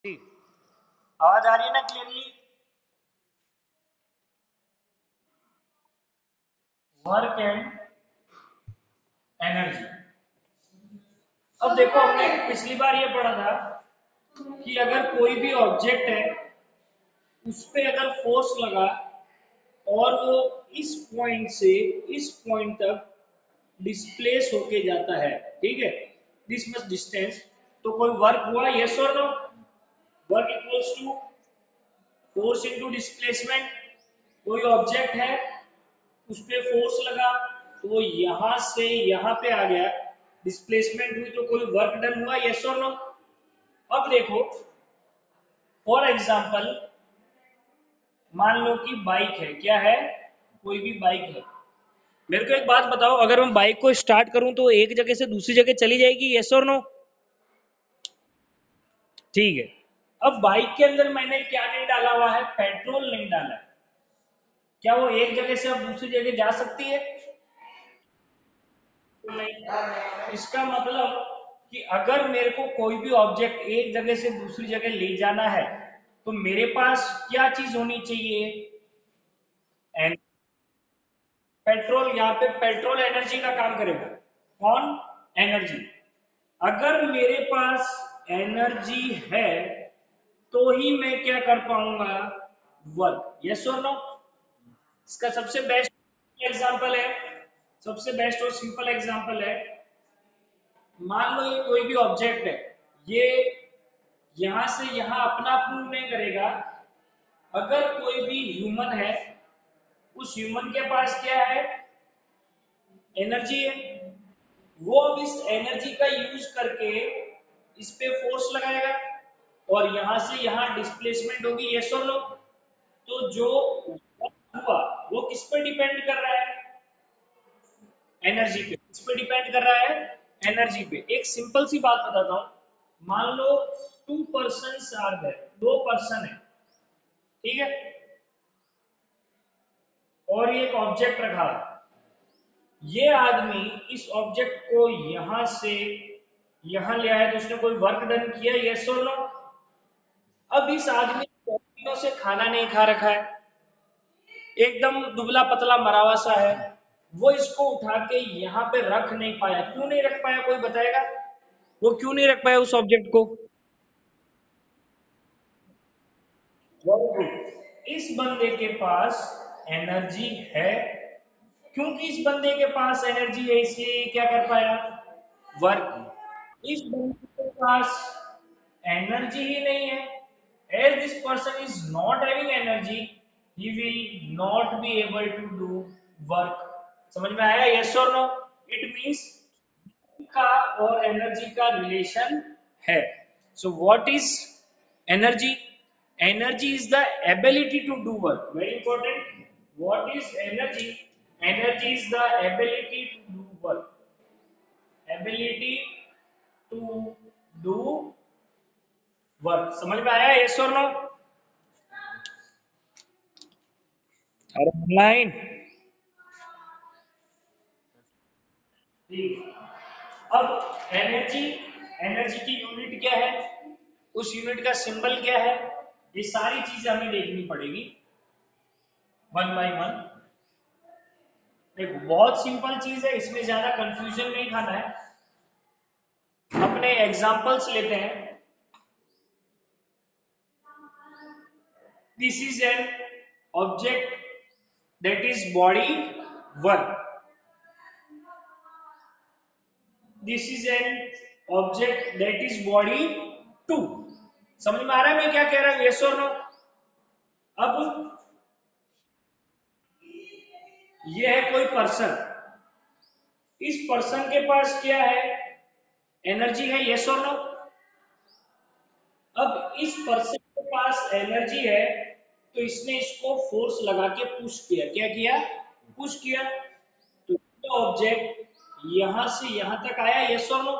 जी, आवाज आ रही है ना क्लियरली? Work and energy. अब देखो, हमने पिछली बार ये पढ़ा था कि अगर कोई भी ऑब्जेक्ट है उस पे अगर फोर्स लगा और वो इस पॉइंट से इस पॉइंट तक डिस्प्लेस होके जाता है, ठीक है, दिस मच डिस्टेंस, तो कोई वर्क हुआ, यस और no? Work equals to force into displacement. कोई ऑब्जेक्ट है, उस पे फोर्स लगा तो वो यहां से यहां पे आ गया, डिस्प्लेसमेंट हुई, तो कोई वर्क डन हुआ, यस और नो? अब देखो, फॉर एग्जांपल मान लो कि बाइक है, क्या है, कोई भी बाइक है। मेरे को एक बात बताओ, अगर मैं बाइक को स्टार्ट करूं तो एक जगह से दूसरी जगह चली जाएगी, यस और नो? ठीक है। अब बाइक के अंदर मैंने क्या नहीं डाला हुआ है, पेट्रोल नहीं डाला है। क्या वो एक जगह से अब दूसरी जगह जा सकती है? नहीं। इसका मतलब कि अगर मेरे को कोई भी ऑब्जेक्ट एक जगह से दूसरी जगह ले जाना है तो मेरे पास क्या चीज होनी चाहिए? An petrol. यहाँ पे पेट्रोल एनर्जी का काम करेगा। कौन? एनर्जी। अगर मेरे पास एनर्जी है तो ही मैं क्या कर पाऊंगा? वर्क, यस और नो? इसका सबसे बेस्ट एग्जांपल है, सबसे बेस्ट और सिंपल एग्जांपल है, मान लो ये कोई भी ऑब्जेक्ट है, ये यहां से यहां अपना मूव नहीं करेगा। अगर कोई भी ह्यूमन है, उस ह्यूमन के पास क्या है? एनर्जी है। वो अब इस एनर्जी का यूज करके इस पे फोर्स लगाएगा और यहां से यहां डिस्प्लेसमेंट होगी, यस और नो? तो जो हुआ वो किस पे डिपेंड कर रहा है? एनर्जी पे। किस पे डिपेंड कर रहा है? एनर्जी पे। एक सिंपल सी बात बताता हूं, मान लो टू पर्सन आर देयर, दो पर्सन है, ठीक है, और ये एक ऑब्जेक्ट रखा। ये आदमी इस ऑब्जेक्ट को यहां से यहां ले आया तो उसने कोई वर्क डन किया, यस और नो? अब इस आदमी ने बहुत दिनों से खाना नहीं खा रखा है, एकदम दुबला पतला मरावा सा है, वो इसको उठा के यहाँ पे रख नहीं पाया। क्यों नहीं रख पाया, कोई बताएगा? वो क्यों नहीं रख पाया उस ऑब्जेक्ट को? Very good. इस बंदे के पास एनर्जी है। क्योंकि इस बंदे के पास एनर्जी है इसलिए ये क्या कर पाया? वर्क। इस बंदे के पास एनर्जी ही नहीं है, as this person is not having energy, he will not be able to do work। समझ में आया, यस और नो? इट मीन्स का और एनर्जी का रिलेशन है। So what is energy? Energy is the ability to do work. Very important. What is energy? Energy is the ability to do work. Ability to do work. समझ में आया, yes और no? अरे online. अब energy, energy की unit क्या है, उस यूनिट का सिंबल क्या है, ये सारी चीजें हमें देखनी पड़ेगी वन बाय वन। देखो, बहुत सिंपल चीज है, इसमें ज्यादा कंफ्यूजन नहीं खाना है। अपने एग्जांपल्स लेते हैं। This is an object that is body 1। This is an object that is body 2। समझ में आ रहा है मैं क्या कह रहा हूं, यस और नो? अब ये है कोई पर्सन, इस पर्सन के पास क्या है? एनर्जी है, यस और नो? अब इस पर्सन के पास एनर्जी है तो इसने इसको फोर्स लगा के पुश किया, क्या किया? पुश किया। तो ये ऑब्जेक्ट यहां से यहां तक आया, यस और नो?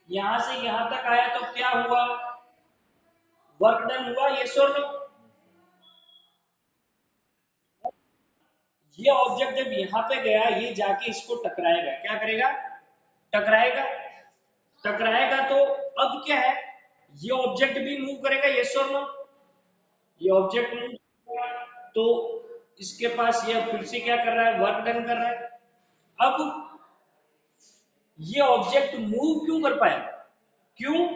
यहां से यहां तक आया तो क्या हुआ? वर्क डन हुआ, यस और नो? ये ऑब्जेक्ट जब यहां पे गया, ये जाके इसको टकराएगा, क्या करेगा? टकराएगा। टकराएगा तो अब क्या है, ये ऑब्जेक्ट भी मूव करेगा, यस और नो? ये ऑब्जेक्ट मूव करेगा तो इसके पास ये फिर से क्या कर रहा है, वर्क डन कर रहा है। अब ये ऑब्जेक्ट मूव क्यों कर पाया? क्यों?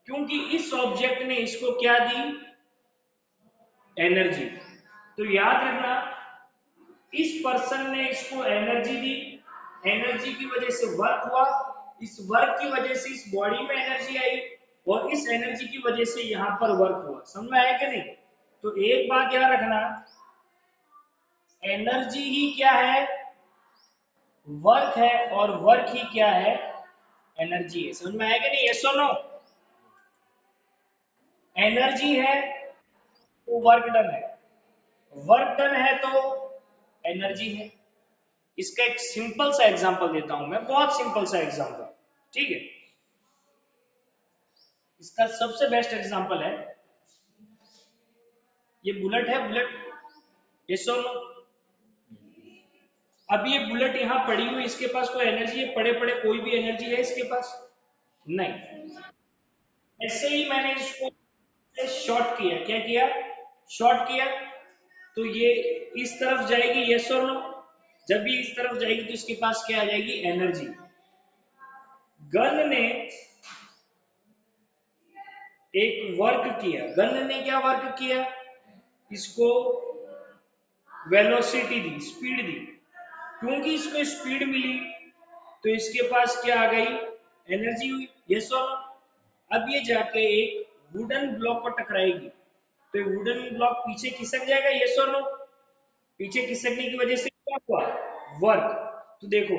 क्योंकि इस ऑब्जेक्ट ने इसको क्या दी, एनर्जी। तो याद रखना, इस पर्सन ने इसको एनर्जी दी, एनर्जी की वजह से वर्क हुआ, इस वर्क की वजह से इस बॉडी में एनर्जी आई, और इस एनर्जी की वजह से यहां पर वर्क हुआ। समझ में आया कि नहीं? तो एक बात याद रखना, एनर्जी ही क्या है, वर्क है, और वर्क ही क्या है, एनर्जी है। समझ में आया कि नहीं? यस और नो? एनर्जी है तो वर्क डन है, वर्क डन है तो एनर्जी है। इसका एक सिंपल सा एग्जांपल देता हूं मैं, बहुत सिंपल सा एग्जांपल, ठीक है? इसका सबसे बेस्ट एग्जांपल है, ये बुलेट है, बुलेट, यस और नो? अब ये बुलेट यहां पड़ी हुई, इसके पास कोई एनर्जी है? पड़े पड़े कोई भी एनर्जी है इसके पास? नहीं। ऐसे ही मैंने इसको शॉर्ट किया, क्या किया, शॉर्ट किया, तो ये इस तरफ जाएगी, यस और नो? जब ये इस तरफ जाएगी तो इसके पास क्या आ जाएगी, एनर्जी। गन ने एक वर्क किया, गन ने क्या वर्क किया, इसको वेलोसिटी दी, स्पीड दी। क्योंकि इसको स्पीड मिली तो इसके पास क्या आ गई, एनर्जी हुई, यस और नो? अब ये जाके एक वुडन ब्लॉक को टकराएगी तो वुडन ब्लॉक पीछे खिसक जाएगा, यस और नो? पीछे खिसकने की वजह से क्या हुआ, वर्क। तो देखो,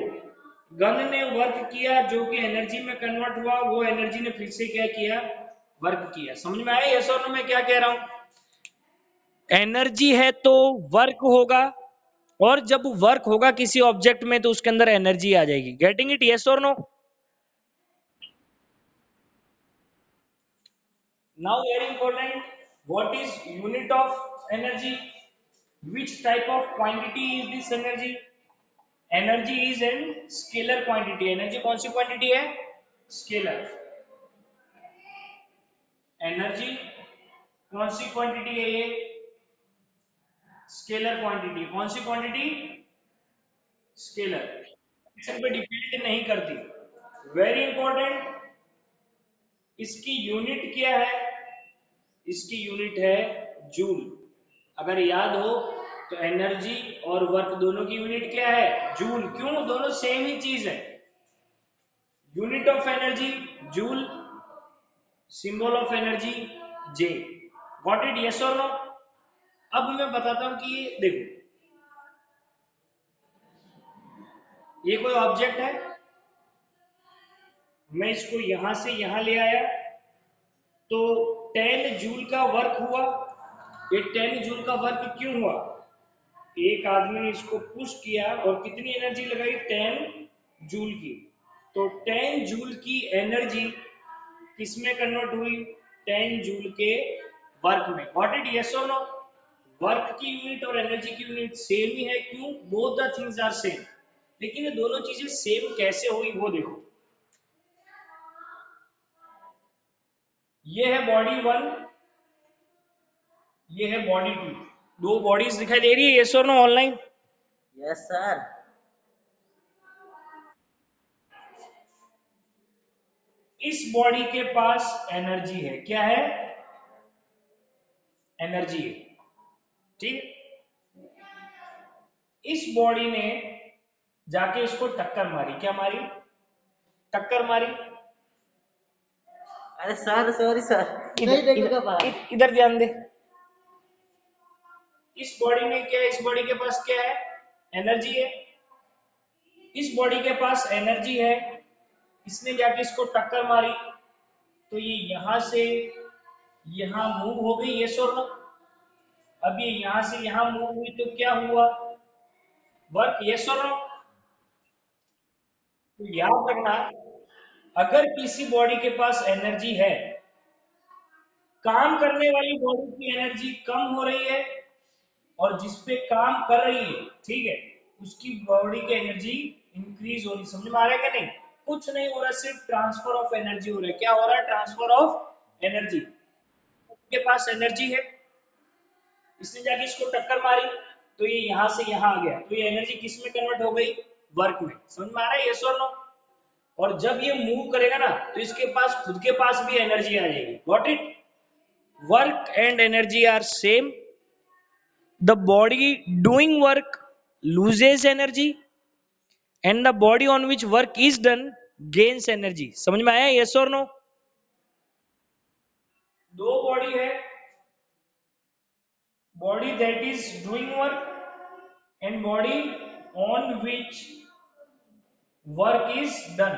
गन ने वर्क किया जो कि एनर्जी में कन्वर्ट हुआ, वो एनर्जी ने फिर से क्या किया, वर्क किया। समझ में आया यस और नो मैं क्या कह रहा हूं? एनर्जी है तो वर्क होगा, और जब वर्क होगा किसी ऑब्जेक्ट में तो उसके अंदर एनर्जी आ जाएगी। गेटिंग इट, यस और no? Now very important, what is unit of energy? Which type of quantity is this energy? Energy is in scalar quantity. Energy कौन सी क्वांटिटी है, स्केलर। एनर्जी कौन सी क्वांटिटी है, ये स्केलर क्वांटिटी। कौन सी quantity, scalar, पे depend नहीं करती। Very important, इसकी यूनिट क्या है, इसकी यूनिट है जूल। अगर याद हो तो एनर्जी और वर्क दोनों की यूनिट क्या है, जूल। क्यों, दोनों सेम ही चीज है। Unit of energy joule, symbol of energy J. Got it, yes और नो? अब मैं बताता हूं कि ये देखो, ये कोई ऑब्जेक्ट है, मैं इसको यहां से यहां ले आया तो 10 जूल का वर्क हुआ। ये 10 जूल का वर्क क्यों हुआ, एक आदमी ने इसको पुश किया और कितनी एनर्जी लगाई, 10 जूल की। तो 10 जूल की एनर्जी किस में कन्वर्ट हुई, 10 जूल के वर्क में। गॉट इट, यस और नो? वर्क की यूनिट और एनर्जी की यूनिट सेम ही है। क्यों, both the things are same. लेकिन ये दोनों चीजें सेम कैसे हुई वो देखो। ये है बॉडी वन, ये है बॉडी टू। दो बॉडीज दिखाई दे रही है, यस और नो ऑनलाइन? Yes sir. इस बॉडी के पास एनर्जी है, क्या है, एनर्जी है, ठीक। इस बॉडी ने जाके इसको टक्कर मारी, क्या मारी, टक्कर मारी। अरे सर सॉरी सर, नहीं देखूंगा बाहर। इधर ध्यान दे। इस बॉडी में क्या है, इस बॉडी के पास क्या है, एनर्जी है। इस बॉडी के पास एनर्जी है, इसने जाके इसको टक्कर मारी तो ये यहां से यहां मूव हो गई, यस और नो? अब ये यहां से यहां मूव हुई तो क्या हुआ, वर्क, यस और नो? तो याद रखना, अगर किसी बॉडी के पास एनर्जी है, काम करने वाली बॉडी की एनर्जी कम हो रही है, और जिस पे काम कर रही है, ठीक है, उसकी बॉडी की एनर्जी इंक्रीज हो रही। समझ में आ रहा है क्या नहीं? कुछ नहीं हो रहा, सिर्फ ट्रांसफर ऑफ एनर्जी हो रहा है। क्या हो रहा है, ट्रांसफर ऑफ एनर्जी, के पास एनर्जी है, इसने जाके इसको टक्कर मारी तो ये यहां से यहां आ गया, तो ये एनर्जी किस में कन्वर्ट हो गई, वर्क में। समझ में आ रहा है, यस और नो? और जब ये मूव करेगा ना तो इसके पास खुद के पास भी एनर्जी आ जाएगी। Got it? Work and energy are same. The body doing work loses energy and the body on which work is done gains energy. समझ में आया, यस और नो? दो बॉडी है, body that is doing work and body on which work is done.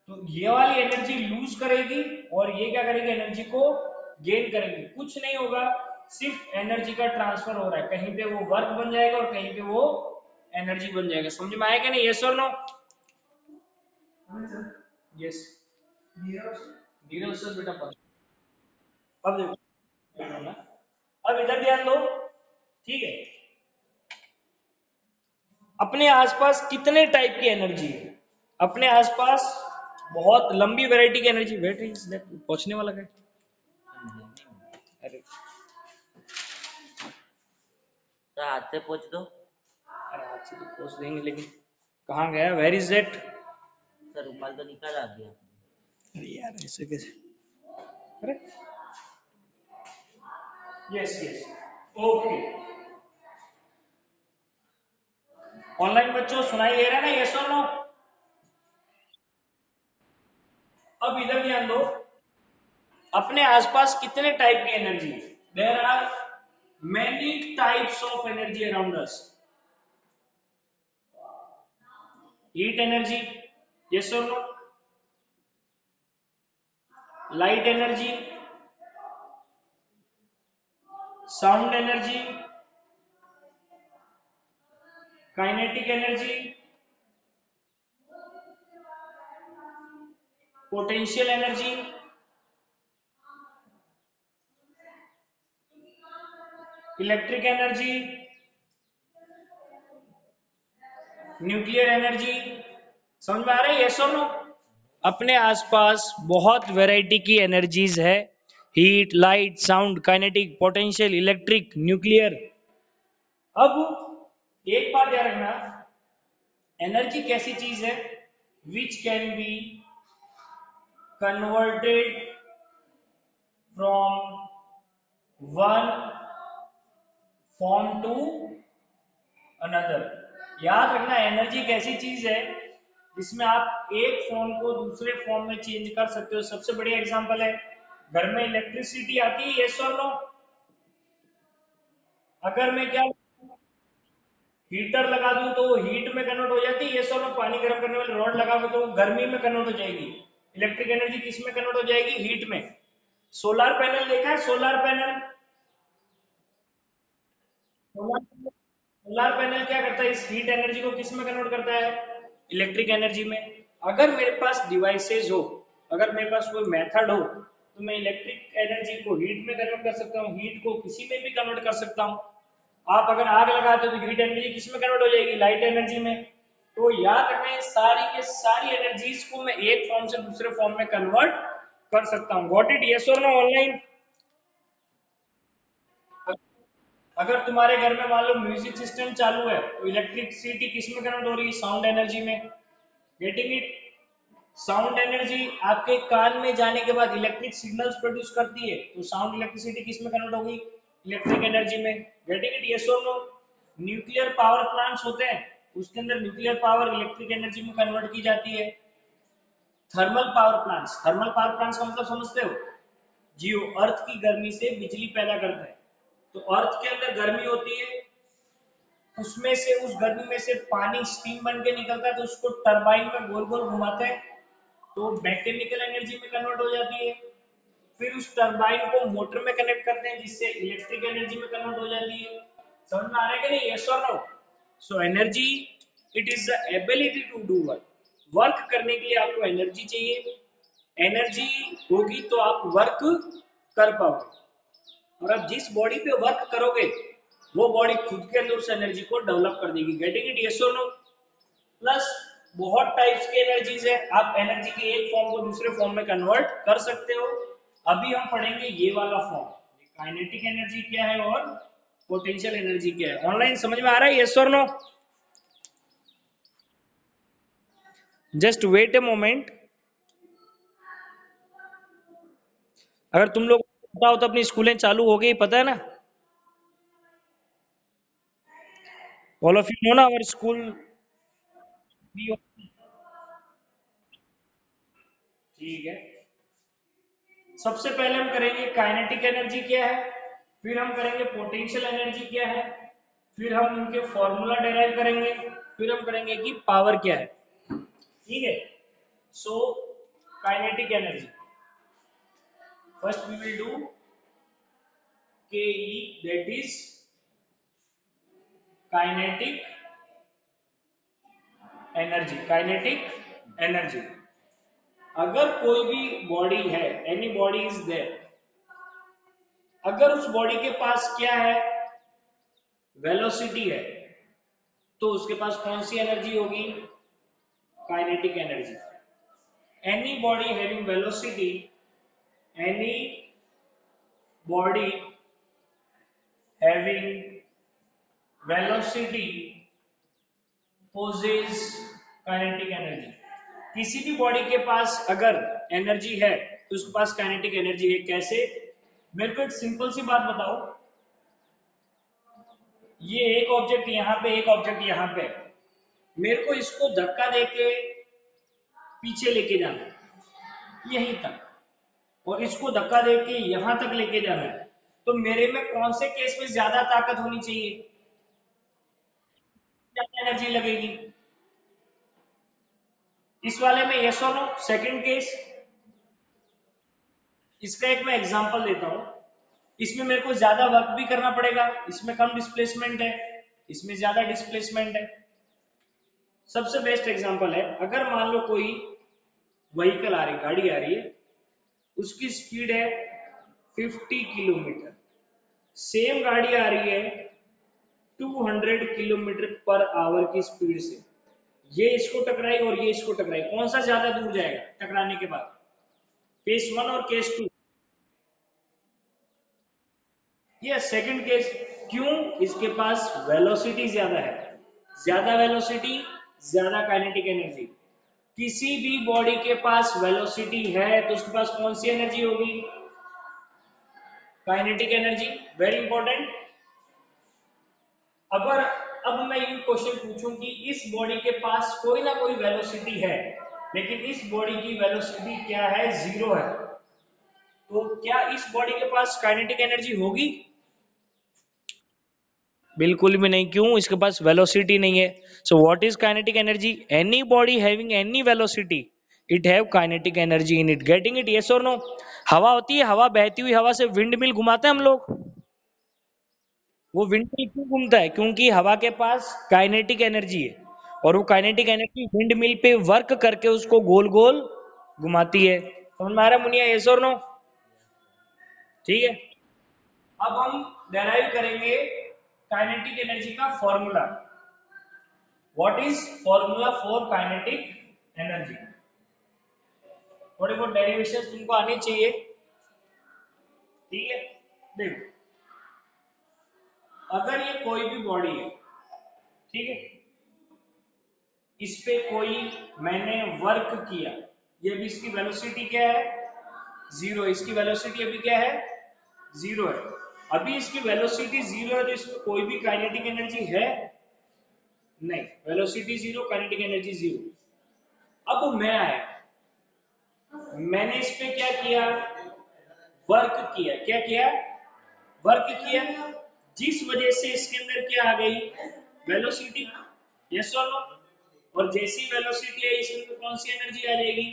तो ये वाली energy lose करेगी और ये क्या करेगी, एनर्जी को गेन करेगी। कुछ नहीं होगा, सिर्फ एनर्जी का ट्रांसफर हो रहा है, कहीं पे वो वर्क बन जाएगा और कहीं पे वो एनर्जी बन जाएगा। समझ में आएगा नहीं, यस और नो? यस, धीरे सर बेटा पढ़। अब देखो, अब इधर ध्यान दो, ठीक है? अपने आसपास कितने टाइप की एनर्जी है? अपने आसपास बहुत लंबी वैरायटी की एनर्जी। वेट है, पहुंचने वाला है। अरे तो हाथ से पूछ दो अरे हाथ से तो पहुंच देंगे, लेकिन कहाँ गया, वेर इज दैट? सर, रुमाल तो निकाल आ दिया। अरे यार ऐसे कैसे? अरे यस यस, ओके। ऑनलाइन बच्चों सुनाई दे रहा है ना, यस और नो? अब इधर ध्यान दो, अपने आसपास कितने टाइप की एनर्जी है? There are many types of energy around us. Heat energy, yes और no? Light energy, sound energy, kinetic energy, potential energy, electric energy, nuclear energy. समझ में आ रहा है, यस और नो? अपने आसपास बहुत वैरायटी की एनर्जीज है, heat, light, sound, kinetic, potential, electric, nuclear. अब एक बात याद रखना, एनर्जी कैसी चीज है which can be converted from one form to another. याद रखना, एनर्जी एक ऐसी चीज है जिसमें आप एक फॉर्म को दूसरे फॉर्म में चेंज कर सकते हो। सबसे बढ़िया एग्जांपल है, घर में इलेक्ट्रिसिटी आती है, यस और नो? अगर मैं क्या हीटर लगा दूं तो वो हीट में कन्वर्ट हो जाती है, यस और नो? पानी गर्म करने वाली रॉड लगा दूं तो वो गर्मी में कन्वर्ट हो जाएगी। इलेक्ट्रिक एनर्जी किस में कन्वर्ट हो जाएगी, हीट में। सोलर पैनल देखा है, सोलर पैनल? सोलर पैनल क्या करता है, इस हीट एनर्जी को किस में कन्वर्ट करता है, इलेक्ट्रिक एनर्जी में। अगर मेरे पास डिवाइसेस हो, अगर मेरे पास कोई मेथड हो, तो मैं इलेक्ट्रिक एनर्जी को हीट में कन्वर्ट कर सकता हूँ, हीट को किसी में भी कन्वर्ट कर सकता हूँ। आप अगर आग लगाते हो तो हीट एनर्जी किस में कन्वर्ट हो जाएगी, लाइट एनर्जी में। तो याद रखें, सारी के सारी एनर्जीज को मैं एक फॉर्म से दूसरे फॉर्म में कन्वर्ट कर सकता हूँ। गॉट इट, यस और नो? ऑनलाइन अगर तुम्हारे घर में मान लो म्यूजिक सिस्टम चालू है तो इलेक्ट्रिसिटी किस में कन्वर्ट हो रही है, साउंड एनर्जी में। Getting it? साउंड एनर्जी आपके कान में जाने के बाद इलेक्ट्रिक सिग्नल्स प्रोड्यूस करती है, तो साउंड इलेक्ट्रिसिटी किस में कन्वर्ट होगी, इलेक्ट्रिक एनर्जी में। गेटिंग इट, यस और नो? न्यूक्लियर पावर प्लांट्स होते हैं, उसके अंदर न्यूक्लियर पावर इलेक्ट्रिक एनर्जी में कन्वर्ट की जाती है। Thermal power plants, thermal power plants का मतलब समझते हो, जियो अर्थ की गर्मी से बिजली पैदा करता है। तो अर्थ के अंदर गर्मी होती है, उसमें से उस गर्मी में से पानी स्टीम बन के निकलता है, तो उसको टरबाइन में गोल गोल घुमाते हैं तो मैकेनिकल एनर्जी में कन्वर्ट हो जाती है। फिर उस टरबाइन को मोटर में कनेक्ट करते हैं जिससे इलेक्ट्रिक एनर्जी में कन्वर्ट हो जाती है। समझ में आ रहा है कि नहीं, यस और no? So energy, it is the ability to do work. Work करने के लिए आपको एनर्जी चाहिए, एनर्जी होगी तो आप वर्क कर पाओगे। और आप जिस बॉडी पे वर्क करोगे वो बॉडी खुद के अंदर उस एनर्जी को डेवलप कर देगी। गेटिंग इट, यस और नो? प्लस बहुत टाइप्स की एनर्जीज है, आप एनर्जी के एक फॉर्म को दूसरे फॉर्म में कन्वर्ट कर सकते हो। अभी हम पढ़ेंगे ये वाला फॉर्म, काइनेटिक एनर्जी क्या है और पोटेंशियल एनर्जी क्या है। ऑनलाइन समझ में आ रहा है, यस और no? Just wait a moment. अगर तुम लोग पता हो तो अपनी स्कूलें चालू हो गई, पता है ना? ऑल ऑफ यू नो ना अवर स्कूल भी। ठीक है, सबसे पहले हम करेंगे काइनेटिक एनर्जी क्या है, फिर हम करेंगे पोटेंशियल एनर्जी क्या है, फिर हम उनके फॉर्मूला डेराइव करेंगे, फिर हम करेंगे कि पावर क्या है। ठीक है, so kinetic energy first we will do K E, that is kinetic energy. Kinetic energy, अगर कोई भी बॉडी है, एनी बॉडी इज देयर, अगर उस बॉडी के पास क्या है, वेलोसिटी है, तो उसके पास कौन सी एनर्जी होगी? Kinetic energy. Any body having velocity, any body having velocity possesses kinetic energy. किसी भी बॉडी के पास अगर एनर्जी है तो उसके पास काइनेटिक एनर्जी है। कैसे? मेरे को एक सिंपल सी बात बताओ, ये एक ऑब्जेक्ट यहाँ पे, एक ऑब्जेक्ट यहाँ पे, मेरे को इसको धक्का देके पीछे लेके जाना है यहीं तक, और इसको धक्का देके यहां तक लेके जाना है, तो मेरे में कौन से केस में ज्यादा ताकत होनी चाहिए, ज्यादा एनर्जी लगेगी? इस वाले में यस और नो? सेकंड केस, इसका एक मैं एग्जांपल देता हूं। इसमें मेरे को ज्यादा वर्क भी करना पड़ेगा, इसमें कम डिस्प्लेसमेंट है, इसमें ज्यादा डिस्प्लेसमेंट है। सबसे बेस्ट एग्जांपल है, अगर मान लो कोई व्हीकल आ रही, गाड़ी आ रही है, उसकी स्पीड है 50 किलोमीटर, सेम गाड़ी आ रही है 200 किलोमीटर पर आवर की स्पीड से, ये इसको टकराई और ये इसको टकराई, कौन सा ज्यादा दूर जाएगा टकराने के बाद? केस वन और केस टू? ये सेकंड केस। क्यों? इसके पास वेलोसिटी ज्यादा है, ज्यादा वेलोसिटी ज्यादा काइनेटिक एनर्जी। किसी भी बॉडी के पास वेलोसिटी है तो उसके पास कौन सी एनर्जी होगी? Kinetic energy. Very important. अगर अब मैं ये क्वेश्चन पूछूं कि इस बॉडी के पास कोई ना कोई वेलोसिटी है, लेकिन इस बॉडी की वेलोसिटी क्या है? जीरो है, तो क्या इस बॉडी के पास काइनेटिक एनर्जी होगी? बिल्कुल भी नहीं। क्यों? इसके पास वेलोसिटी नहीं है। So what is kinetic energy? Any body having any velocity, it have kinetic energy in it. Getting it? Yes और नो? हवा होती है, हवा बहती हुई हवा से विंड मिल घुमाते हैं हम लोग। वो विंड मिल क्यों घूमता है? क्योंकि हवा के पास काइनेटिक एनर्जी है, और वो काइनेटिक एनर्जी विंड मिल पे वर्क करके उसको गोल गोल घुमाती है। समझ में आ रहा है मुनिया? यस और नो? ठीक है, अब हम डेराइव करेंगे काइनेटिक एनर्जी का formula. What is formula for kinetic energy? थोड़े बहुत डेरिवेशन तुमको आनी चाहिए। ठीक है, देखो, अगर ये कोई भी बॉडी है, ठीक है, इस पे कोई मैंने वर्क किया, ये भी इसकी वेलोसिटी क्या है? जीरो। इसकी वेलोसिटी अभी क्या है? जीरो है। अभी इसकी वेलोसिटी जीरो है तो इसमें कोई भी काइनेटिक एनर्जी है? नहीं। Velocity zero, kinetic energy zero. अब मैं आया, मैंने इस पे क्या किया? वर्क किया। क्या किया? वर्क किया, जिस वजह से इसके अंदर क्या आ गई? वेलोसिटी। यस और नो? और जैसी वेलोसिटी है इसके अंदर कौन सी एनर्जी आ जाएगी?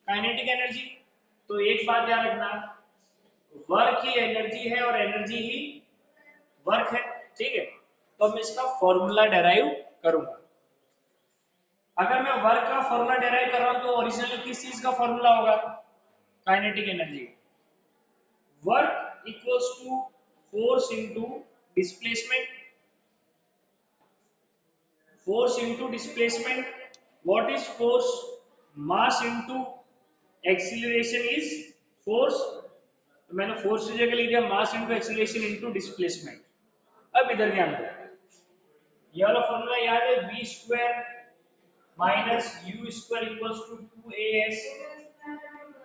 Kinetic energy. तो एक बात याद रखना, वर्क ही एनर्जी है और एनर्जी ही वर्क है। ठीक है, तो मैं इसका फॉर्मूला डेराइव करूंगा। अगर मैं वर्क का फॉर्मूला डेराइव कर रहा हूं तो ओरिजिनली किस चीज का फॉर्मूला होगा? Kinetic energy. Work equals to force into displacement. Force into displacement. What is force? Mass into acceleration is force, तो मैंने फोर्स की जगह लिख दिया mass into acceleration into displacement. अब इधर ध्यान दो, ये वाला फॉर्मूला याद है, v square minus u square equals to 2as,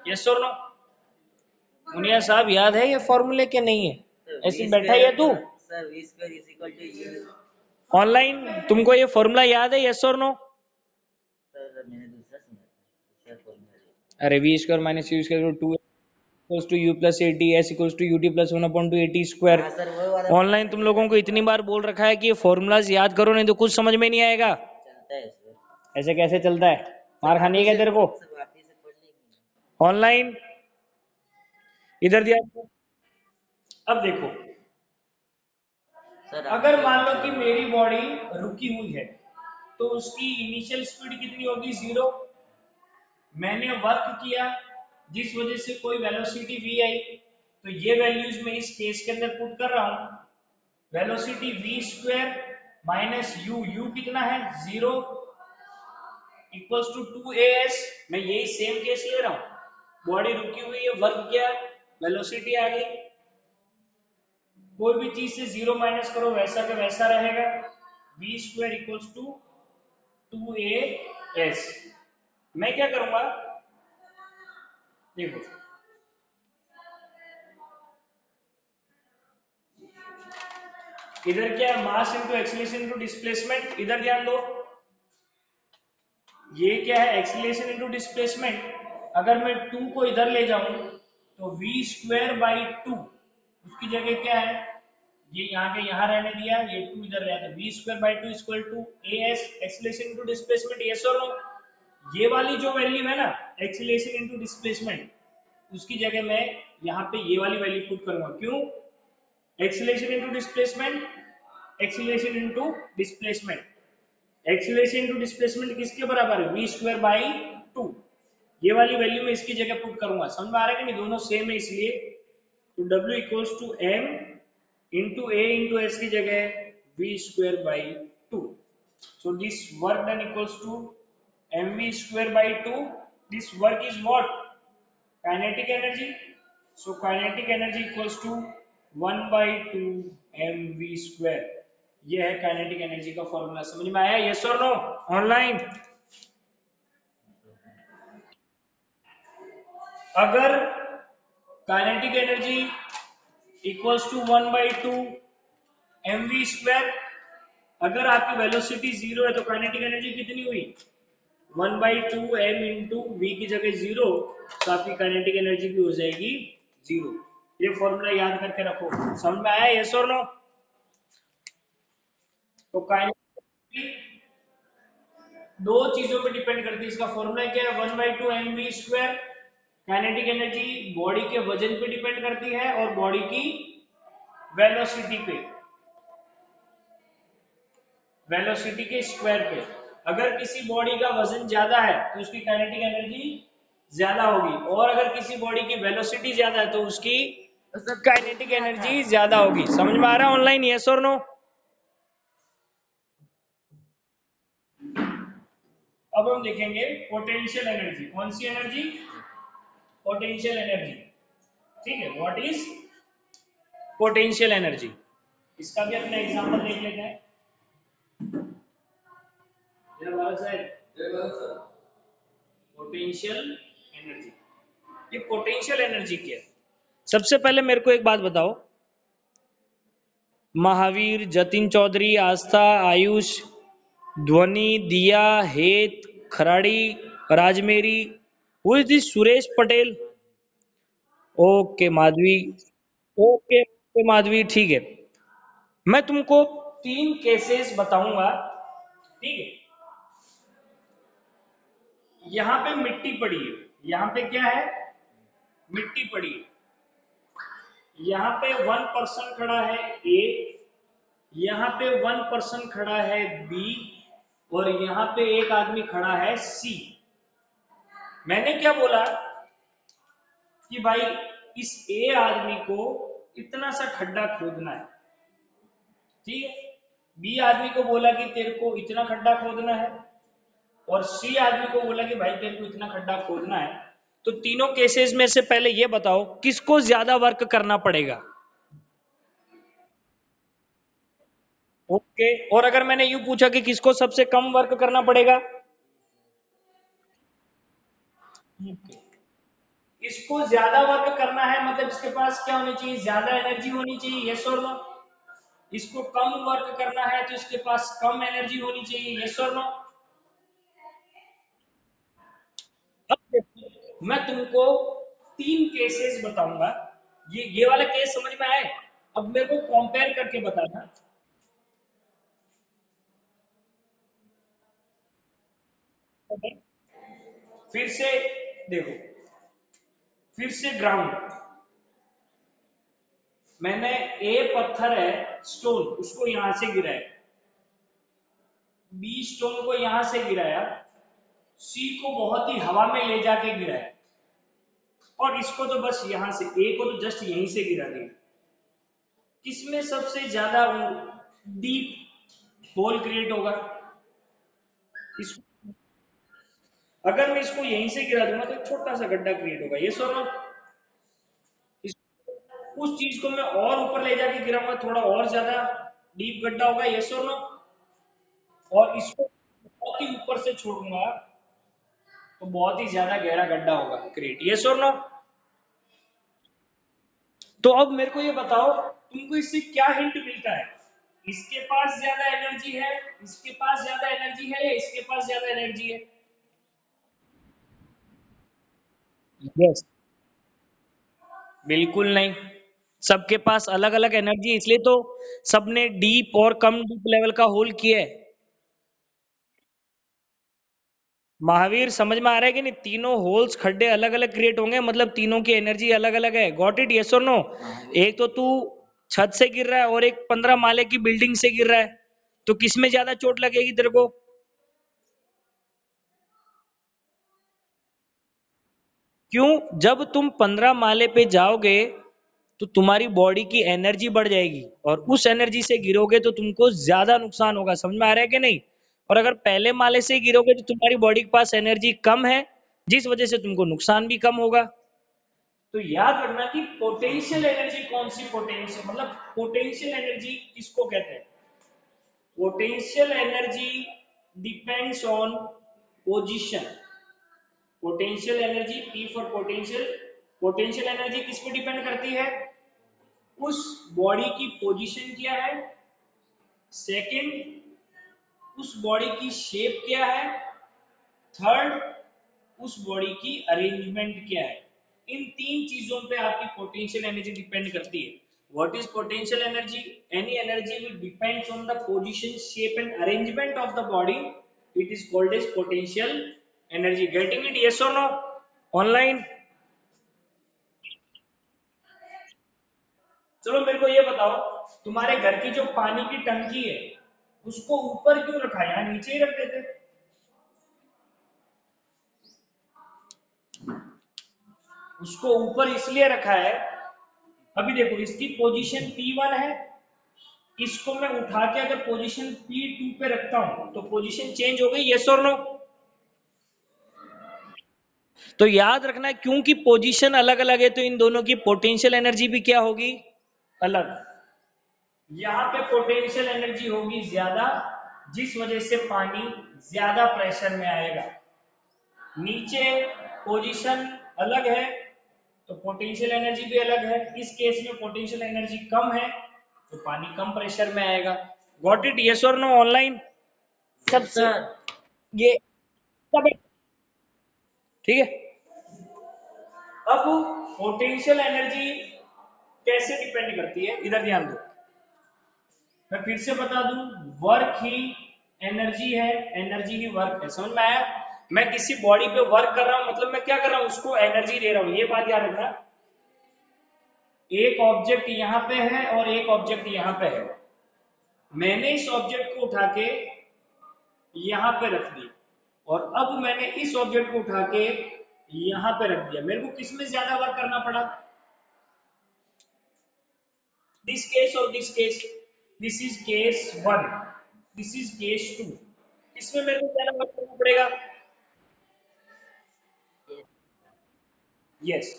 yes और नो? मुनिया साहब याद है ये फॉर्मूले के नहीं है? ऐसे बैठा ही है तू sir v square is equal to u। Online, तुमको ये फॉर्मूला याद है, यस और नो? सर मैंने दूसरा सुना था, दूसरा फॉर्मूला। अरे v square minus u square to equals to u plus a t s equals to u t plus 1/2 square. हाँ सर वो वाला ऑनलाइन तुम लोगों को इतनी बार बोल रखा है कि ये फॉर्मूलाज याद करो, नहीं तो कुछ समझ में नहीं आएगा। चलता है सर। ऐसे कैसे चलता है? मार खानी है क्या तेरे को? सर वापिस से पढ़ लेंगे। ऑनलाइन इधर दिया। अब देखो, सर अगर मान लो कि मेरी बॉडी रुकी हुई है तो उसकी इनिशियल स्पीड कितनी होगी? 0। मैंने वर्क किया जिस वजह से कोई वेलोसिटी v आई, तो ये वैल्यूज मैं इस केस के अंदर पुट कर रहा हूं। Velocity v square minus u कितना है? 0 इक्वल्स टू 2as। मैं यही सेम केस ले रहा हूं, बॉडी रुकी हुई है, वर्क किया, वेलोसिटी आ गई, कोई भी चीज से 0 माइनस करो वैसा का वैसा रहेगा, v square equals to 2as। मैं क्या करूंगा, देखो इधर क्या है, मास इंटू एक्सीलरेशन इंटू डिस्प्लेसमेंट। इधर ध्यान दो, ये क्या है, एक्सीलरेशन इंटू डिस्प्लेसमेंट। अगर मैं 2 को इधर ले जाऊं तो v स्क्वायर बाई 2, उसकी जगह क्या है, ये यहाँ के यहाँ रहने दिया, ये 2 इधर रहा, तो v square by 2 equal to as acceleration into displacement, yes और नो? ये वाली जो वैल्यू है ना, एक्सीलरेशन इंटू डिस्प्लेसमेंट, उसकी जगह मैं यहाँ पे ये वाली वैल्यू पुट करूंगा। क्यों? Acceleration into displacement, acceleration into displacement, acceleration into displacement किसके बराबर है? v square by 2। ये वाली वैल्यू मैं इसकी जगह पुट करूंगा। समझ में आ रहा है कि नहीं? दोनों सेम है इसलिए। तो w equals to m into a into s की जगह v square by 2। So this work done equals to mv square by 2। This work is what? Kinetic energy. So kinetic energy equals to 1/2 mv square. ये है kinetic energy का formula. समझ में आया, yes और no? Online अगर kinetic energy equals to 1/2 mv square, अगर आपकी वेलोसिटी 0 है तो काइनेटिक एनर्जी कितनी हुई? 1/2 m इंटू वी की जगह 0, तो आपकी काइनेटिक एनर्जी भी हो जाएगी 0। ये फॉर्मूला याद करके रखो। समझ में आया, यस और नो? तो काइनेटिक दो चीजों पे डिपेंड करती है। इसका फॉर्मूला क्या है? 1/2 mv square. Kinetic energy body के वजन पे डिपेंड करती है और बॉडी की वेलोसिटी पे, वेलोसिटी के स्क्वायर पे। अगर किसी बॉडी का वजन ज्यादा है तो उसकी काइनेटिक एनर्जी ज्यादा होगी, और अगर किसी बॉडी की वेलोसिटी ज्यादा है तो उसकी काइनेटिक एनर्जी ज्यादा होगी। समझ में आ रहा है ऑनलाइन, यस और नो? अब हम देखेंगे पोटेंशियल एनर्जी। कौन सी एनर्जी? Potential energy. ठीक है, व्हाट इज पोटेंशियल एनर्जी? इसका भी अपना एग्जांपल देख लेते हैं। पोटेंशियल एनर्जी, ये पोटेंशियल एनर्जी क्या है? सबसे पहले मेरे को एक बात बताओ, महावीर, जतिन चौधरी, आस्था, Ayush, Dhwani, Diya, Het, Kharadi, Rajmeri, who is this Suresh Patel? Okay Madhavi, okay okay Madhavi, ठीक है। मैं तुमको 3 केसेस बताऊंगा, ठीक है? यहां पे मिट्टी पड़ी है, यहां पे क्या है? मिट्टी पड़ी है। यहाँ पे 1 पर्सन खड़ा है ए, यहाँ पे 1 पर्सन खड़ा है बी, और यहाँ पे एक आदमी खड़ा है सी। मैंने क्या बोला कि भाई इस ए आदमी को इतना सा खड्डा खोदना है, ठीक है? बी आदमी को बोला कि तेरे को इतना खड्डा खोदना है, और सी आदमी को बोला कि भाई तेरे को इतना खड्डा खोदना है। तो तीनों केसेस में से पहले ये बताओ किसको ज्यादा वर्क करना पड़ेगा। ओके, और अगर मैंने यूं पूछा कि किसको सबसे कम वर्क करना पड़ेगा। Okay. इसको ज्यादा वर्क करना है मतलब इसके पास क्या होनी चाहिए, ज्यादा एनर्जी होनी चाहिए, यस और नो। इसको कम वर्क करना है तो इसके पास कम एनर्जी होनी चाहिए, यस और नो। अब देखो, मैं तुमको तीन केसेस बताऊंगा, ये वाला केस समझ में आए। अब मेरे को कंपेयर करके बताना। फिर से देखो, फिर से ग्राउंड, मैंने ए पत्थर है, स्टोन, उसको यहां से गिराया, बी स्टोन को यहां से गिराया, सी को बहुत ही हवा में ले जाके गिराया, और इसको तो बस यहां से, ए को तो जस्ट यहीं से गिरा दिया। किसमें सबसे ज्यादा डीप होल क्रिएट होगा। इस अगर मैं इसको यहीं से गिरा दूंगा तो एक छोटा सा गड्ढा क्रिएट होगा, ये सो नो। इस उस चीज को मैं और ऊपर ले जाके गिराऊंगा, थोड़ा और ज्यादा डीप गड्ढा होगा, ये सो नो। और इसको बहुत ही ऊपर से छोड़ूंगा तो बहुत ही ज्यादा गहरा गड्ढा होगा क्रिएट, ये सो नो। तो अब मेरे को ये बताओ तुमको इससे क्या हिंट मिलता है, इसके पास ज्यादा एनर्जी है, इसके पास ज्यादा एनर्जी है, या इसके पास ज्यादा एनर्जी है। यस, बिल्कुल नहीं, सबके पास अलग अलग एनर्जी, इसलिए तो सबने डीप और कम डीप लेवल का होल किया है। महावीर समझ में आ रहा है कि नहीं, तीनों होल्स खड्डे अलग अलग क्रिएट होंगे, मतलब तीनों की एनर्जी अलग अलग है। गॉट इट, यस और नो। एक तो तू छत से गिर रहा है और एक 15 माले की बिल्डिंग से गिर रहा है, तो किसमें ज्यादा चोट लगेगी तेरे को। क्यों, जब तुम 15 माले पे जाओगे तो तुम्हारी बॉडी की एनर्जी बढ़ जाएगी, और उस एनर्जी से गिरोगे तो तुमको ज्यादा नुकसान होगा, समझ में आ रहा है कि नहीं। और अगर पहले माले से गिरोगे तो तुम्हारी बॉडी के पास एनर्जी कम है, जिस वजह से तुमको नुकसान भी कम होगा। तो याद रखना कि पोटेंशियल एनर्जी कौन सी, पोटेंशियल मतलब पोटेंशियल एनर्जी किसको कहते हैं। Potential energy depends on position. Potential energy, P for potential, potential energy किस पे डिपेंड करती है, उस बॉडी की पोजीशन क्या है, सेकंड उस बॉडी की शेप क्या है, थर्ड उस बॉडी की अरेंजमेंट क्या है। इन तीन चीजों पे आपकी पोटेंशियल एनर्जी डिपेंड करती है। What is potential energy, any energy will depends on the position, shape and arrangement of the body, it is called as potential energy. Getting it, yes और नो, ऑनलाइन। चलो मेरे को ये बताओ, तुम्हारे घर की जो पानी की टंकी है उसको ऊपर क्यों रखा है, यहाँ नीचे ही रख देते। उसको ऊपर इसलिए रखा है, अभी देखो इसकी पोजीशन P1 है, इसको मैं उठा के अगर पोजीशन P2 पे रखता हूं तो पोजीशन चेंज हो गई, यस और नो। तो याद रखना क्योंकि पोजीशन अलग अलग है तो इन दोनों की पोटेंशियल एनर्जी भी क्या होगी, अलग। यहाँ पे पोटेंशियल एनर्जी होगी ज्यादा, जिस वजह से पानी ज्यादा प्रेशर में आएगा। नीचे पोजीशन अलग है तो पोटेंशियल एनर्जी भी अलग है। इस केस में पोटेंशियल एनर्जी कम है तो पानी कम प्रेशर में आएगा। गॉट इट, यस और नो, ऑनलाइन। सबसे सर ये सब ठीक है। अब पोटेंशियल एनर्जी कैसे डिपेंड करती है, इधर ध्यान दो, मैं फिर से बता दूं, वर्क ही एनर्जी है, एनर्जी ही वर्क है, समझ में आया। मैं किसी बॉडी पे वर्क कर रहा हूं मतलब मैं क्या कर रहा हूं, उसको एनर्जी दे रहा हूं, ये बात याद रखना। एक ऑब्जेक्ट यहां पे है और एक ऑब्जेक्ट यहां पे है, मैंने इस ऑब्जेक्ट को उठा के यहां पे रख दिया और अब मैंने इस ऑब्जेक्ट को उठा के यहां पे रख दिया, मेरे को किसमें ज्यादा वर्क करना पड़ा, दिस केस और this case. This is case one, this is case two, इसमें मेरे को ज्यादा वर्क करना पड़ेगा। यस,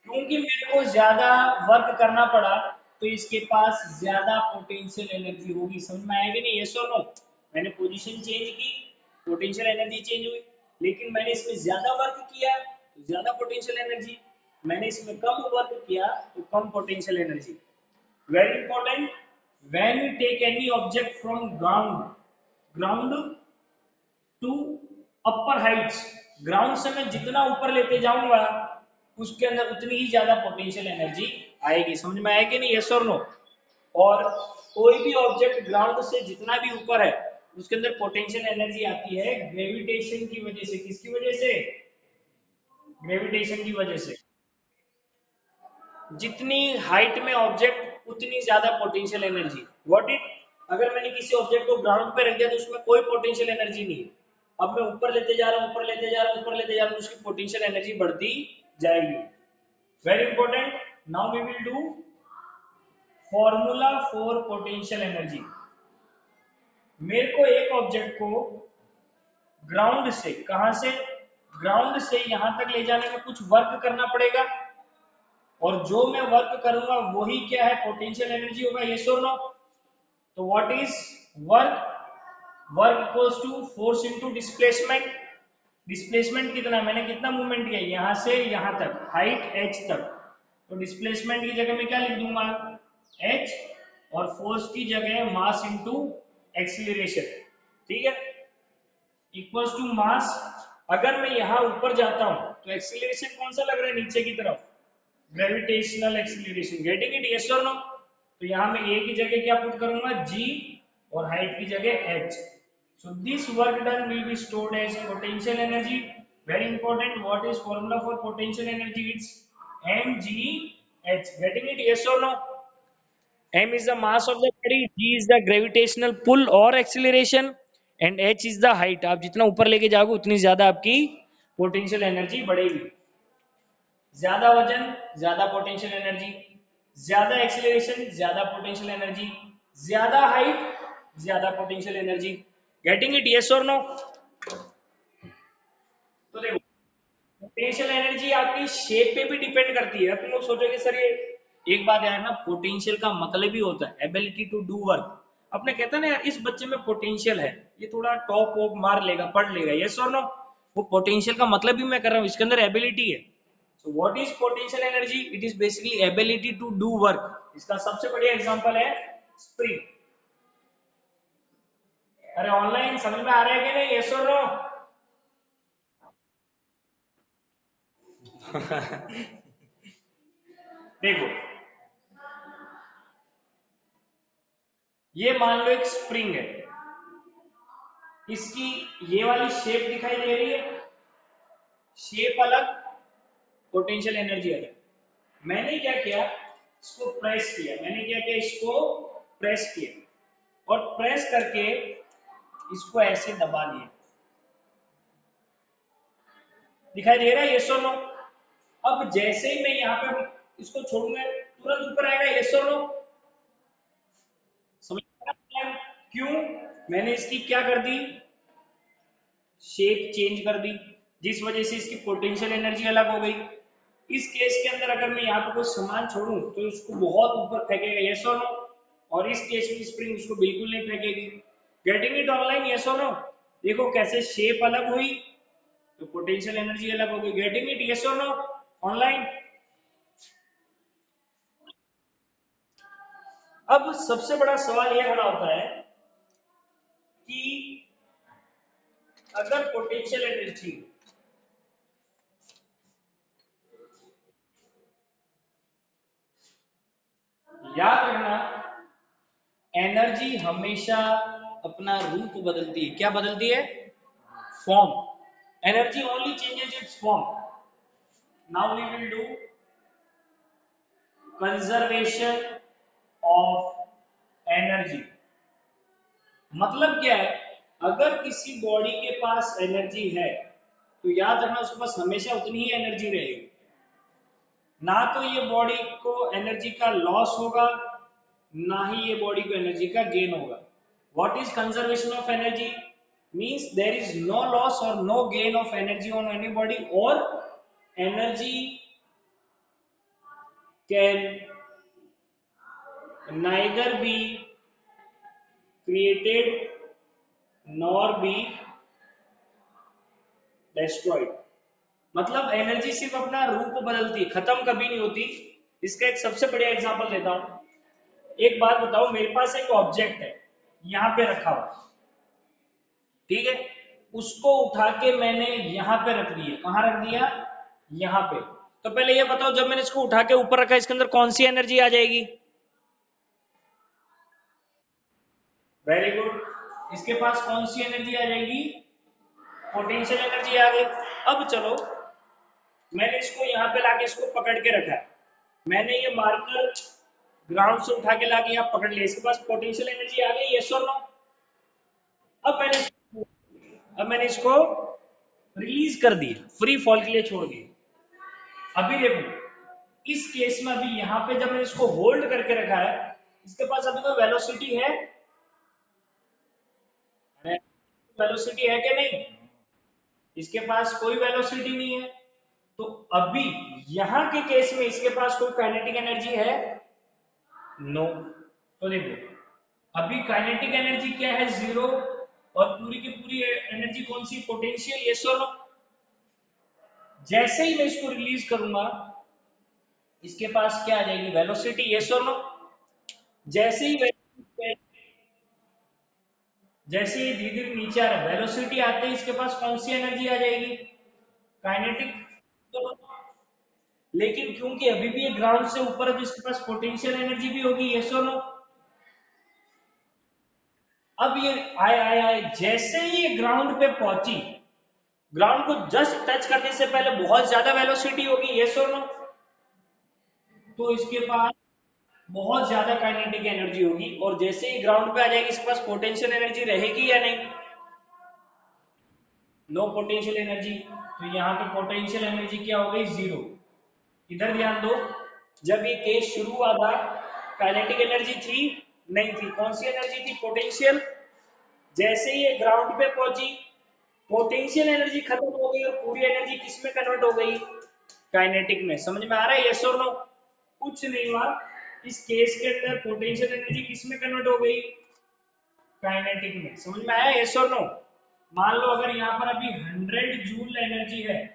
क्योंकि मेरे को ज्यादा वर्क करना पड़ा तो इसके पास ज्यादा पोटेंशियल एनर्जी होगी। समझ में आएगी नहीं? यस और नो? मैंने पोजीशन चेंज की, पोटेंशियल एनर्जी चेंज हुई, लेकिन मैंने इसमें ज्यादा वर्क किया तो ज्यादा पोटेंशियल एनर्जी, मैंने इसमें कम वर्क किया तो कम potential energy. Very important, when you take any object from ground to upper heights, ground से मैं जितना ऊपर लेते जाऊंगा उसके अंदर उतनी ही ज्यादा पोटेंशियल एनर्जी आएगी। समझ में आएगी नहीं? यस और नो? और कोई भी ऑब्जेक्ट ग्राउंड से जितना भी ऊपर है उसके अंदर पोटेंशियल एनर्जी आती है ग्रेविटेशन की वजह से। किसकी वजह से? ग्रेविटेशन की वजह से। जितनी हाइट में ऑब्जेक्ट उतनी ज्यादा पोटेंशियल एनर्जी। व्हाट इट, अगर मैंने किसी ऑब्जेक्ट को ग्राउंड पे रख दिया तो उसमें कोई पोटेंशियल एनर्जी नहीं है। अब मैं ऊपर लेते जा रहा हूं, ऊपर लेते जा रहा हूं, ऊपर लेते जा रहा हूं, उसकी पोटेंशियल एनर्जी बढ़ती जाएगी। Very important, now we will do formula for potential energy. मेरे को एक ऑब्जेक्ट को ग्राउंड से, कहां से? ग्राउंड से यहां तक ले जाने में कुछ वर्क करना पड़ेगा, और जो मैं वर्क करूंगा वही क्या है? पोटेंशियल एनर्जी होगा। यस और नो? तो what is work? Work equals to force into displacement. Displacement कितना, मैंने कितना मूवमेंट किया यहां से यहां तक, हाइट h तक, तो डिस्प्लेसमेंट की जगह मैं क्या लिख दूंगा? h, और फोर्स की जगह मास इनटू एक्सीलरेशन। ठीक है, इक्वल्स टू मास। अगर मैं यहां ऊपर जाता हूं तो एक्सीलरेशन कौन सा लग रहा है? नीचे की तरफ, gravitational acceleration. Getting it? Yes और नो? तो यहां मैं a की जगह क्या पुट करूंगा? g, और हाइट की जगह h। so this work done will be stored as potential energy. Very important, what is formula for potential energy? It's mgh. Getting it? Yes or no? M is the mass of the body, g is the gravitational pull or acceleration, and h is the height. आप जितना ऊपर लेके जाओगे उतनी ज्यादा आपकी potential energy बढ़ेगी। ज्यादा वजन ज्यादा पोटेंशियल एनर्जी, ज्यादा एक्सीलरेशन ज्यादा पोटेंशियल एनर्जी, ज्यादा हाइट ज्यादा potential energy. Getting it? Yes और नो? तो देखो, पोटेंशियल एनर्जी आपकी शेप पे भी डिपेंड करती है। तुम लोग सोचोगे सर ये, एक बात यार ना, पोटेंशियल का मतलब ही होता है एबिलिटी टू डू वर्क। अपने कहते हैं ना यार, इस बच्चे में पोटेंशियल है, ये थोड़ा टॉप वॉप मार लेगा, पढ़ लेगा। यस और नो? वो पोटेंशियल का मतलब भी मैं कर रहा हूँ, इसके अंदर एबिलिटी है। So what is potential energy? It is basically ability to do work. इसका सबसे बढ़िया एग्जांपल है स्प्रिंग। अरे ऑनलाइन समझ में आ रहा है कि नहीं? यस और नो? देखो, ये मान लो एक स्प्रिंग है, इसकी ये वाली शेप दिखाई दे रही है, शेप अलग, पोटेंशियल एनर्जी अलग। मैंने क्या किया? इसको प्रेस किया। मैंने क्या किया? इसको प्रेस किया, और प्रेस करके इसको ऐसे दबा दिया। दिखाई दे रहा है? यस और नो? अब जैसे ही मैं यहाँ पे इसको छोड़ूंगा तुरंत ऊपर आएगा। यस और नो? समझ में आ रहा है? क्यों? मैंने इसकी क्या कर दी? शेप चेंज कर दी, जिस वजह से इसकी पोटेंशियल एनर्जी अलग हो गई। इस केस के अंदर अगर मैं यहाँ पे कोई सामान छोड़ूं तो इसको बहुत ऊपर फेंकेगा। यस और नो? और इस केस में स्प्रिंग इसको बिल्कुल नहीं फेंकेगी। Getting it online? यस और नो? देखो कैसे शेप अलग हुई तो पोटेंशियल एनर्जी अलग हो गई। Getting it? यस और नो? ऑनलाइन? अब सबसे बड़ा सवाल यह खड़ा होता है कि अगर पोटेंशियल एनर्जी, याद रखना, एनर्जी हमेशा अपना रूप बदलती है। क्या बदलती है? Form. Energy only changes its form. Now we will do conservation of energy. मतलब क्या है? अगर किसी बॉडी के पास एनर्जी है तो याद रखना उसके पास हमेशा उतनी ही एनर्जी रहेगी। ना तो ये बॉडी को एनर्जी का लॉस होगा, ना ही ये बॉडी को एनर्जी का गेन होगा। What is conservation of energy? Means there is no loss or no gain of energy on any body, और energy can neither be created nor be destroyed। मतलब energy सिर्फ अपना रूप बदलती है, खत्म कभी नहीं होती। इसका एक सबसे बढ़िया एग्जांपल देता हूं। एक बात बताओ, मेरे पास एक ऑब्जेक्ट है यहां पे रखा हुआ, ठीक है, उसको उठा के मैंने यहां पे रख दिया। कहां रख दिया? यहां पे। तो पहले ये बताओ, जब मैंने इसको उठा के ऊपर रखा, इसके अंदर कौन सी एनर्जी आ जाएगी? Very good. इसके पास कौन सी एनर्जी आ जाएगी? पोटेंशियल एनर्जी आ गई। अब चलो, मैंने इसको यहाँ पे लाके इसको पकड़ के रखा है, मैंने ये मार्कर ग्राउंड से उठा के लाके यहाँ पकड़ लिया, इसके पास पोटेंशियल एनर्जी आ गई, यस और नो? अब मैंने अब मैंने इसको रिलीज कर दिया, फ्री फॉल के लिए छोड़ दिया। अभी देखो, इस केस में अभी यहाँ पे जब मैंने इसको होल्ड करके रखा है, इसके पास अभी कोई वेलोसिटी है? वेलोसिटी है कि नहीं? इसके पास कोई वेलोसिटी नहीं है। तो अभी यहां के केस में इसके पास कोई काइनेटिक एनर्जी है? नो। तो देखो, अभी काइनेटिक एनर्जी क्या है? जीरो। और पूरी की पूरी एनर्जी कौन सी? पोटेंशियल, यस और नो? जैसे ही मैं इसको रिलीज करूंगा, इसके पास क्या आ जाएगी? वेलोसिटी, यस और नो? जैसे ही जैसे ही धीरे धीरे नीचे आ रहा है, वेलोसिटी आते ही इसके पास कौन सी एनर्जी आ जाएगी? काइनेटिक। तो लेकिन क्योंकि अभी भी ये ग्राउंड से ऊपर है, तो इसके पास पोटेंशियल एनर्जी भी होगी, यस और नो? अब ये आए आए आए, जैसे ही ये ग्राउंड पे पहुंची, ग्राउंड को जस्ट टच करने से पहले बहुत ज्यादा वेलोसिटी होगी, यस और नो? तो इसके पास बहुत ज्यादा काइनेटिक एनर्जी होगी। और जैसे ही ग्राउंड पे आ जाएगी, इसके पास पोटेंशियल एनर्जी रहेगी या नहीं? No potential energy. तो यहाँ पे पोटेंशियल एनर्जी क्या हो गई? जीरो। इधर ध्यान दो, जब ये केस शुरू हुआ था, काइनेटिक एनर्जी थी? नहीं थी। कौन सी एनर्जी थी? पोटेंशियल। जैसे ही ये ग्राउंड पे पहुंची, पोटेंशियल एनर्जी खत्म हो गई और पूरी एनर्जी किस में कन्वर्ट हो गई? काइनेटिक में। समझ में आ रहा है, यस और नो? कुछ नहीं हुआ। इस केस के अंदर पोटेंशियल एनर्जी किस में कन्वर्ट हो गई? काइनेटिक में। समझ में आया, यस और नो? मान लो अगर यहाँ पर अभी 100 जूल एनर्जी है,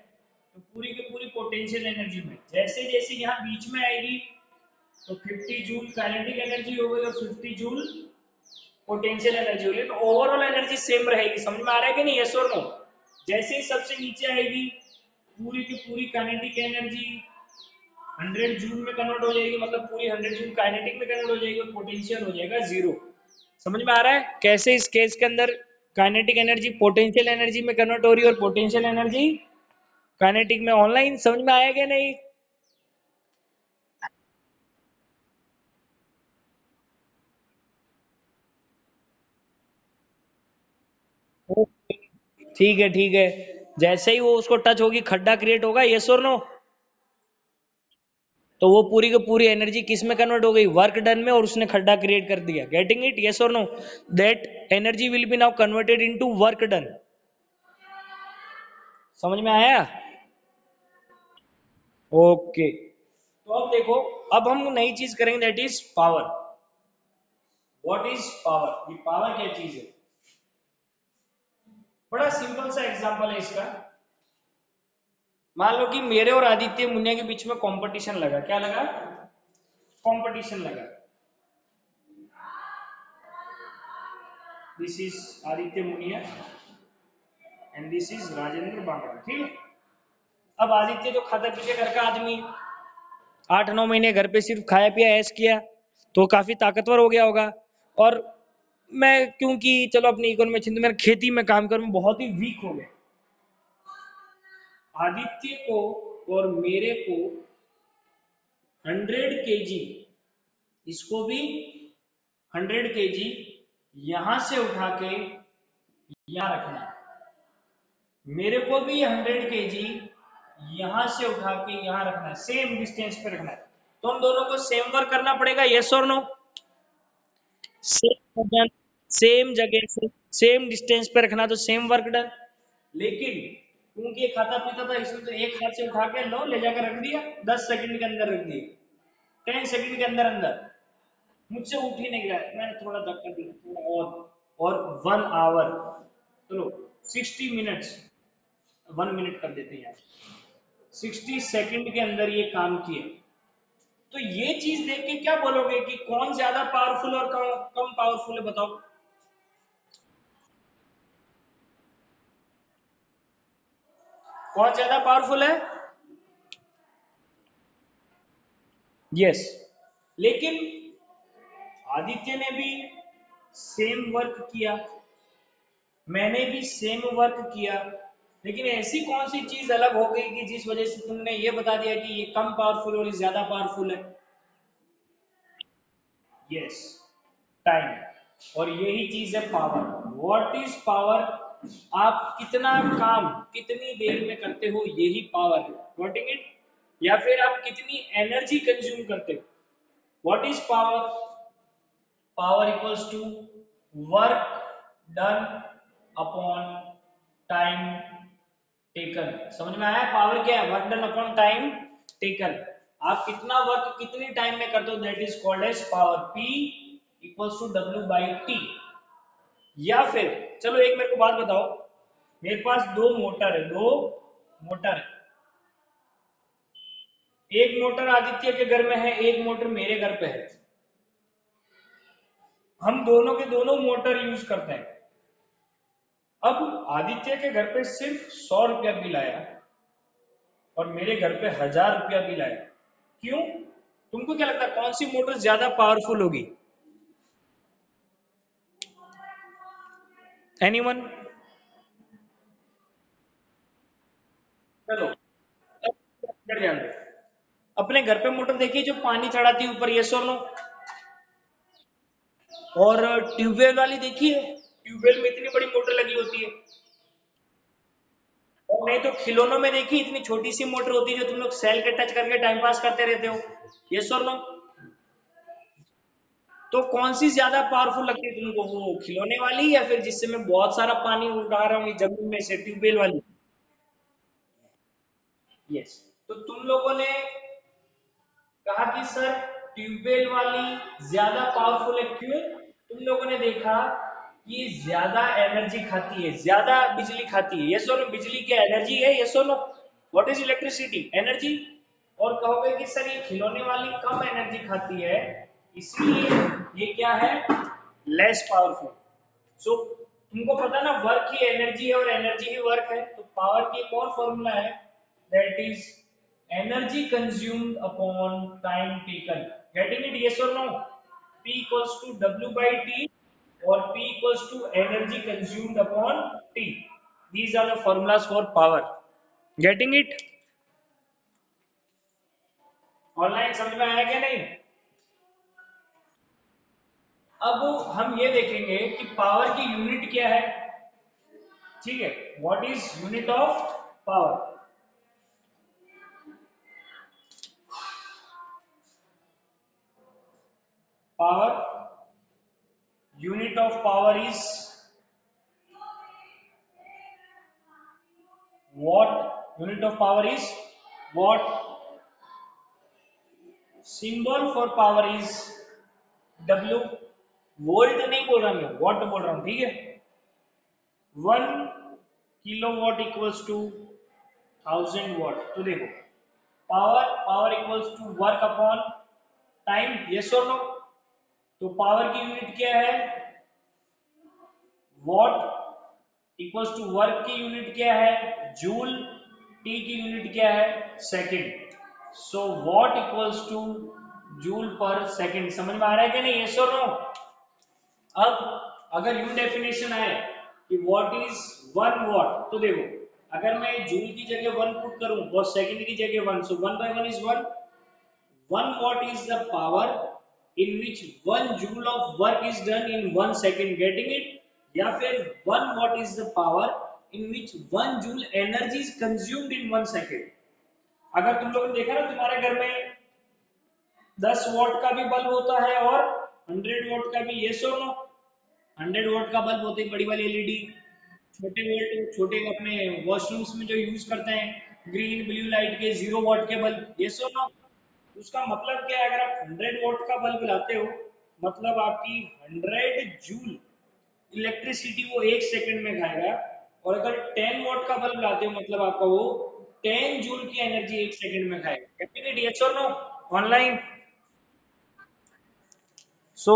तो पूरी की पूरी पोटेंशियल एनर्जी में जैसे जैसे यहाँ बीच में आएगी, तो 50 जूल काइनेटिक एनर्जी हो गई और 50 जूल पोटेंशियल एनर्जी होगी। तो ओवरऑल एनर्जी सेम रहेगी। समझ में आ रहा है कि नहीं, यस और नो? जैसे ही सबसे नीचे आएगी, पूरी की पूरी काइनेटिक एनर्जी 100 जूल में कन्वर्ट हो जाएगी, मतलब पूरी 100 जूल काइनेटिक में कन्वर्ट हो जाएगी और पोटेंशियल हो जाएगा जीरो। समझ में आ रहा है कैसे इस केस के अंदर काइनेटिक एनर्जी पोटेंशियल एनर्जी में कन्वर्ट हो रही है और पोटेंशियल एनर्जी काइनेटिक में? ऑनलाइन समझ में आया कि नहीं? ठीक है, ठीक है। जैसे ही वो उसको टच होगी, खड्डा क्रिएट होगा, यस और नो? तो वो पूरी की पूरी एनर्जी किस में कन्वर्ट हो गई? वर्क डन में। और उसने खड्डा क्रिएट कर दिया। गेटिंग इट, यस और no? That energy will be now converted into work done. समझ में आया? ओके। तो अब देखो, अब हम नई चीज करेंगे, that is power. What is power? ये पावर क्या चीज है? बड़ा सिंपल सा एग्जांपल है इसका। मान लो कि मेरे और आदित्य मुनिया के बीच में कंपटीशन लगा। क्या लगा? कंपटीशन लगा। This is Aditya Muniya and this is Rajendra bangda, ठीक है? अब आदित्य जो खाता पीते घर का आदमी, 8-9 महीने घर पे सिर्फ खाया पिया ऐश किया, तो काफी ताकतवर हो गया होगा। और मैं, क्योंकि चलो अपनी इकोनॉमी में मेरा खेती में काम करूं, बहुत ही वीक हो गया। आदित्य को और मेरे को 100 kg, इसको भी 100 kg यहां से उठा के यहां रखना है। मेरे को भी 100 kg यहां से उठा के यहां रखना है, सेम डिस्टेंस पे रखना है। तो हम दोनों को सेम वर्क करना पड़ेगा, यस और नो? सेम सेम जगह से सेम डिस्टेंस पे रखना, तो सेम वर्क डन। लेकिन क्योंकि ये खाता पीता था, इसने तो एक हाथ से उठा के लो ले जाकर रख दिया, 10 सेकंड के अंदर रख दिया। 10 सेकंड के अंदर अंदर मुझसे उठ ही नहीं रहा है, मैंने थोड़ा धक्का दिया, थोड़ा और 1 आवर, चलो 60 मिनट्स, 1 मिनट कर देते हैं यार, 60 सेकंड के अंदर ये काम किए। तो ये चीज देख के क्या बोलोगे कि कौन ज्यादा पावरफुल और कम पावरफुल है, बताओ। कौन ज्यादा पावरफुल है? यस। लेकिन आदित्य ने भी सेम वर्क किया, मैंने भी सेम वर्क किया, लेकिन ऐसी कौन सी चीज अलग हो गई कि जिस वजह से तुमने ये बता दिया कि ये कम पावरफुल और ये ज्यादा पावरफुल है? Yes, time. और यही चीज है पावर। What is power? आप कितना काम कितनी देर में करते हो, यही पावर है, गॉटिंग इट? या फिर आप कितनी एनर्जी कंज्यूम करते हो, what is power? Power equals to work done upon time taken. समझ में आया? पावर क्या है? Work done upon time taken. आप कितना वर्क कितनी टाइम में करते हो, that is called as power. P equals to W/T। या फिर चलो एक मेरे को बात बताओ, मेरे पास दो मोटर है, दो मोटर है, एक मोटर आदित्य के घर में है, एक मोटर मेरे घर पे है, हम दोनों के दोनों मोटर यूज करते हैं। अब आदित्य के घर पे सिर्फ 100 रुपया बिल आया और मेरे घर पे 1000 रुपया बिल आया, क्यों? तुमको क्या लगता है कौन सी मोटर ज्यादा पावरफुल होगी? एनीवन? चलो अब ध्यान दो, अपने घर पे मोटर देखिए जो पानी चढ़ाती है ऊपर, ये सोनो। और ट्यूबवेल वाली देखिए, ट्यूबवेल में इतनी बड़ी मोटर लगी होती है। और नहीं तो खिलौनों में देखिए इतनी छोटी सी मोटर होती है जो तुम लोग सेल के टच करके टाइम पास करते रहते हो, ये सोनो। तो कौन सी ज्यादा पावरफुल लगती है तुमको, वो खिलौने वाली या फिर जिससे मैं बहुत सारा पानी उड़ा रहा हूँ जमीन में से, ट्यूबवेल वाली? यस। तो तुम लोगों ने कहा कि सर ट्यूबवेल वाली ज्यादा पावरफुल है, क्यों? तुम लोगों ने देखा कि ज्यादा एनर्जी खाती है, ज्यादा बिजली खाती है, ये सोनो। बिजली क्या एनर्जी है? ये सोनो। What is electricity? एनर्जी। और कहोगे कि सर ये खिलौने वाली कम एनर्जी खाती है, इसलिए ये क्या है, लेस पावरफुल। सो तुमको पता ना, वर्क ही एनर्जी है और एनर्जी ही वर्क है। तो पावर की एक और फॉर्मूला है, that is energy consumed upon time taken. Getting it? Yes or no? P equals to W by T or P equals to energy consumed upon T. These are the formulas for power. Getting it? Online समझ में आया क्या नहीं? अब हम ये देखेंगे कि पावर की यूनिट क्या है, ठीक है? What is unit of power? Power, unit of power is what? Unit of power is what? Symbol for power is W। Volt नहीं बोल रहा मैं, वॉट बोल रहा हूं, ठीक है? 1 किलोवाट इक्वल्स टू 1000 वाट। तो देखो, power, power equals to work upon time, yes और नो? तो पावर की यूनिट क्या है? वॉट इक्वल्स टू वर्क की यूनिट क्या है? जूल। टी की यूनिट क्या है? Second. So watt equals to joule per second. समझ में आ रहा है कि नहीं? यस और नो? अब अगर यूं डेफिनेशन आए कि व्हाट इज 1 वॉट, तो देखो, अगर मैं जूल की जगह 1 पुट करूं और सेकंड की जगह 1, सो 1/1 is 1। 1 what is the power in which 1 joule of work is done in 1 second. Getting it? या फिर 1 what is the power in which 1 joule energy is consumed in 1 second. अगर तुम लोगों ने देखा ना तुम्हारे घर में 10 वॉट का भी बल्ब होता है और 100 वॉट का भी, ये और नो? 100 वॉट का बल्ब होते है बड़ी वाली एलईडी, छोटे वोल्ट छोटे अपने वॉशरूम्स में जो यूज करते हैं ग्रीन ब्लू लाइट के 0 वॉट के बल्ब, ये और नो? उसका मतलब क्या है, अगर आप 100 वोल्ट का बल्ब लाते हो मतलब आपकी 100 जूल इलेक्ट्रिसिटी वो 1 सेकंड में खाएगा। और अगर 10 वॉट का बल्ब लाते हो मतलब आपका वो 10 जूल की एनर्जी 1 सेकंड में खाएगा। डेफिनेट यस और no online. So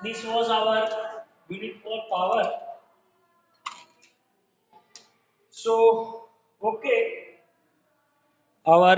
this was our unit for power. So okay, our